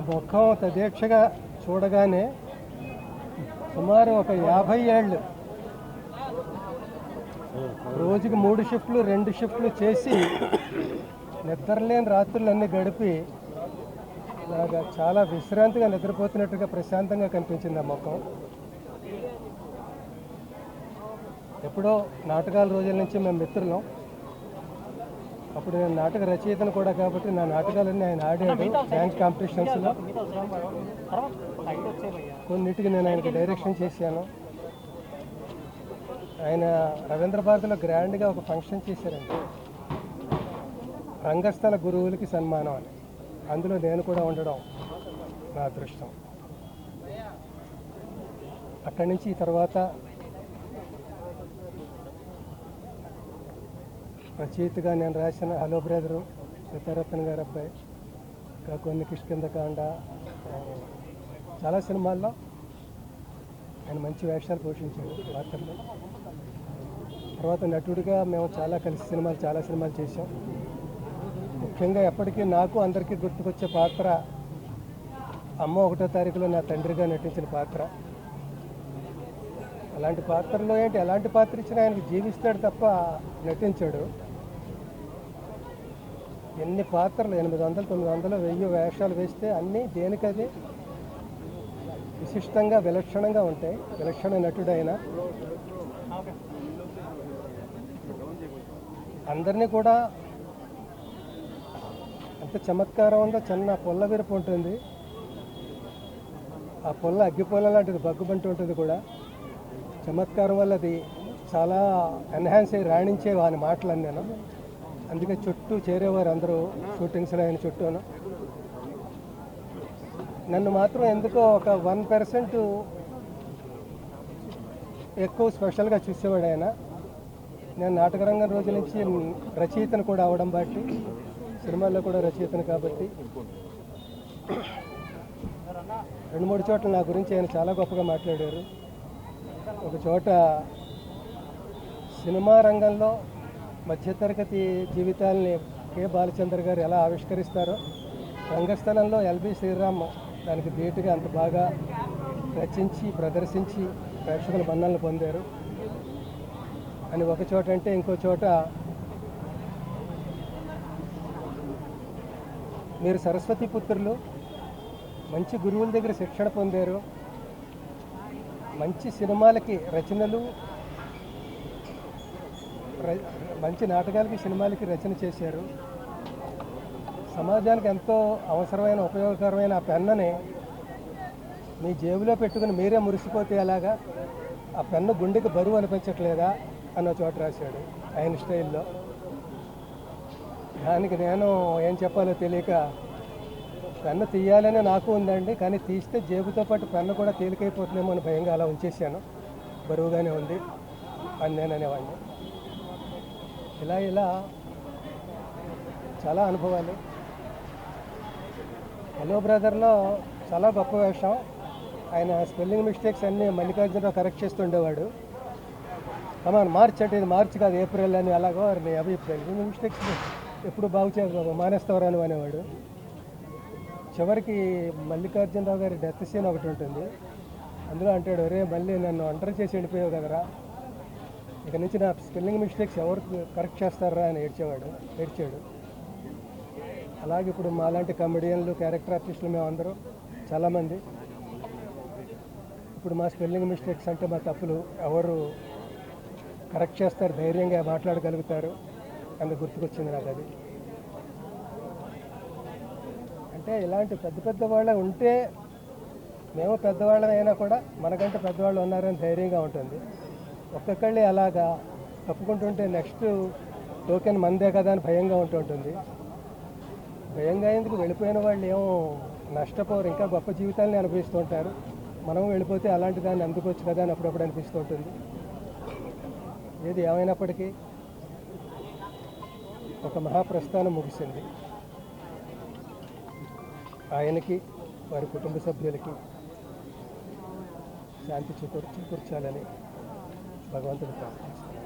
ముఖం తదేక్షగా చూడగానే సుమారు ఒక 50 ఏళ్ళు రోజుకి 3 షిఫ్ట్లు 2 షిఫ్ట్లు చేసి నిద్రలేని రాత్రులన్నీ గడిపి ఇలాగా చాలా విశ్రాంతిగా నిద్రపోతున్నట్టుగా ప్రశాంతంగా కనిపించింది ఆ ముఖం. ఎప్పుడో నాటకాల రోజుల నుంచి మేము మిత్రులం. అప్పుడు నేను నాటక రచయితను కూడా కాబట్టి నా నాటకాలన్నీ ఆయన ఆడాడు బ్యాంక్ కాంపిటీషన్స్లో. కొన్నింటికి నేను ఆయనకి డైరెక్షన్ చేశాను. ఆయన రవీంద్ర భారతిలో గ్రాండ్గా ఒక ఫంక్షన్ చేశారండి, రంగస్థల గురువులకి సన్మానం అని. అందులో నేను కూడా ఉండడం నా అదృష్టం. అక్కడి నుంచి ఈ తర్వాత రచయితగా నేను రాసిన హలో బ్రదరు, సీతారత్న గారి అబ్బాయి, ఇంకా కొన్ని కిష్కిందకాండ, చాలా సినిమాల్లో ఆయన మంచి వేషాలు పోషించాడు పాత్రలు. తర్వాత నటుడిగా మేము చాలా సినిమాలు చేసాం. ముఖ్యంగా ఎప్పటికీ నాకు అందరికీ గుర్తుకొచ్చే పాత్ర అమ్మ 1వ తారీఖులో నా తండ్రిగా నటించిన పాత్ర. అలాంటి పాత్రలో ఎలాంటి పాత్ర ఇచ్చినా ఆయనకి జీవిస్తాడు తప్ప నటించాడు. ఎన్ని పాత్రలు 800, 900, 1000 వేషాలు వేస్తే అన్నీ దేనికది విశిష్టంగా విలక్షణంగా ఉంటాయి. విలక్షణ నటుడైన అందరినీ కూడా ఎంత చమత్కారం ఉందో. చిన్న పొల్ల విరుపు ఉంటుంది, ఆ పొల్ల అగ్గిపొల్ల లాంటిది బగ్గుబంటి ఉంటుంది కూడా. చమత్కారం వల్ల అది చాలా ఎన్హాన్స్ అయ్యి రాణించే వాని మాటలు నేను. అందుకే చుట్టూ చేరేవారు అందరూ షూటింగ్స్లో ఆయన చుట్టూను. నన్ను మాత్రం ఎందుకో ఒక 1% ఎక్కువ స్పెషల్గా చూసేవాడు ఆయన. నేను నాటకరంగం రోజు నుంచి రచయితను కూడా అవడం బట్టి, సినిమాల్లో కూడా రచయితను కాబట్టి 2-3 చోట్ల నా గురించి ఆయన చాలా గొప్పగా మాట్లాడారు. ఒక చోట సినిమా రంగంలో మధ్యతరగతి జీవితాలని కె బాలచంద్ర గారు ఎలా ఆవిష్కరిస్తారో, రంగస్థలంలో ఎల్బి శ్రీరామ్ దానికి ధీటుగా అంత బాగా రచించి ప్రదర్శించి ప్రేక్షకుల మన్ననలు పొందారు అని ఒక చోట అంటే, ఇంకో చోట మీరు సరస్వతి పుత్రులు, మంచి గురువుల దగ్గర శిక్షణ పొందారు, మంచి సినిమాలకి రచనలు, మంచి నాటకాలకి సినిమాలకి రచన చేశారు. సమాజానికి ఎంతో అవసరమైన ఉపయోగకరమైన ఆ పెన్నని మీ జేబులో పెట్టుకుని మీరే మురిసిపోతే ఎలాగా, ఆ పెన్ను గుండెకి బరువు అనిపించట్లేదా అన్న చోట రాశాడు ఆయన స్టైల్లో. దానికి నేను ఏం చెప్పాలో తెలియక, పెన్ను తీయాలనే నాకు ఉందండి, కానీ తీస్తే జేబుతో పాటు పెన్ను కూడా తేలికైపోతుందేమో అని భయంగా అలా ఉంచేసాను. బరువుగానే ఉంది అని నేను అనేవాడిని. ఇలా చాలా అనుభవాలు. హలో బ్రదర్లో చాలా గొప్ప వేషం. ఆయన స్పెల్లింగ్ మిస్టేక్స్ అన్నీ మల్లికార్జునరావు కరెక్ట్ చేస్తుండేవాడు. కమాన్ మార్చ్ అంటే ఇది మార్చ్ కాదు ఏప్రిల్ అని, అలాగో అవి స్పెల్లింగ్ మిస్టేక్స్ ఎప్పుడు బాగు చేయ మానేస్తావరా అని అనేవాడు. చివరికి మల్లికార్జునరావు గారి డెత్ సీన్ ఒకటి ఉంటుంది, అందులో అంటాడు, ఒరే మళ్ళీ నన్ను ఒంటరి చేసి వెళ్ళిపోయావు కదరా, ఇక నుంచి నా స్పెల్లింగ్ మిస్టేక్స్ ఎవరు కరెక్ట్ చేస్తారా అని ఏడ్చాడు. అలాగే ఇప్పుడు మాలాంటి కమెడియన్లు, క్యారెక్టర్ ఆర్టిస్టులు మేమందరూ చాలామంది ఇప్పుడు మా స్పెల్లింగ్ మిస్టేక్స్ అంటే మా తప్పులు ఎవరు కరెక్ట్ చేస్తారు, ధైర్యంగా మాట్లాడగలుగుతారు అని గుర్తుకొచ్చింది నాకు. అది అంటే ఇలాంటి పెద్ద వాళ్ళ ఉంటే, మేము పెద్దవాళ్ళం అయినా కూడా మనకంటే పెద్దవాళ్ళు ఉన్నారని ధైర్యంగా ఉంటుంది. ఒక్కొక్కళ్ళే అలాగా తప్పుకుంటుంటే నెక్స్ట్ టోకెన్ మందే కదా అని భయంగా ఉంటుంటుంది. భయంగా ఎందుకు, వెళ్ళిపోయిన వాళ్ళు ఏమో నష్టపోరు, ఇంకా గొప్ప జీవితాన్ని అనుభవిస్తూ ఉంటారు. మనం వెళ్ళిపోతే అలాంటి దాన్ని అందుకోవచ్చు కదా అని అప్పుడప్పుడు అనిపిస్తూ ఉంటుంది. ఏది ఏమైనప్పటికీ ఒక మహాప్రస్థానం ముగిసింది. ఆయనకి, వారి కుటుంబ సభ్యులకి శాంతి చేకూర్చాలని భగవంతుడు ప్రార్థిస్తున్నాను.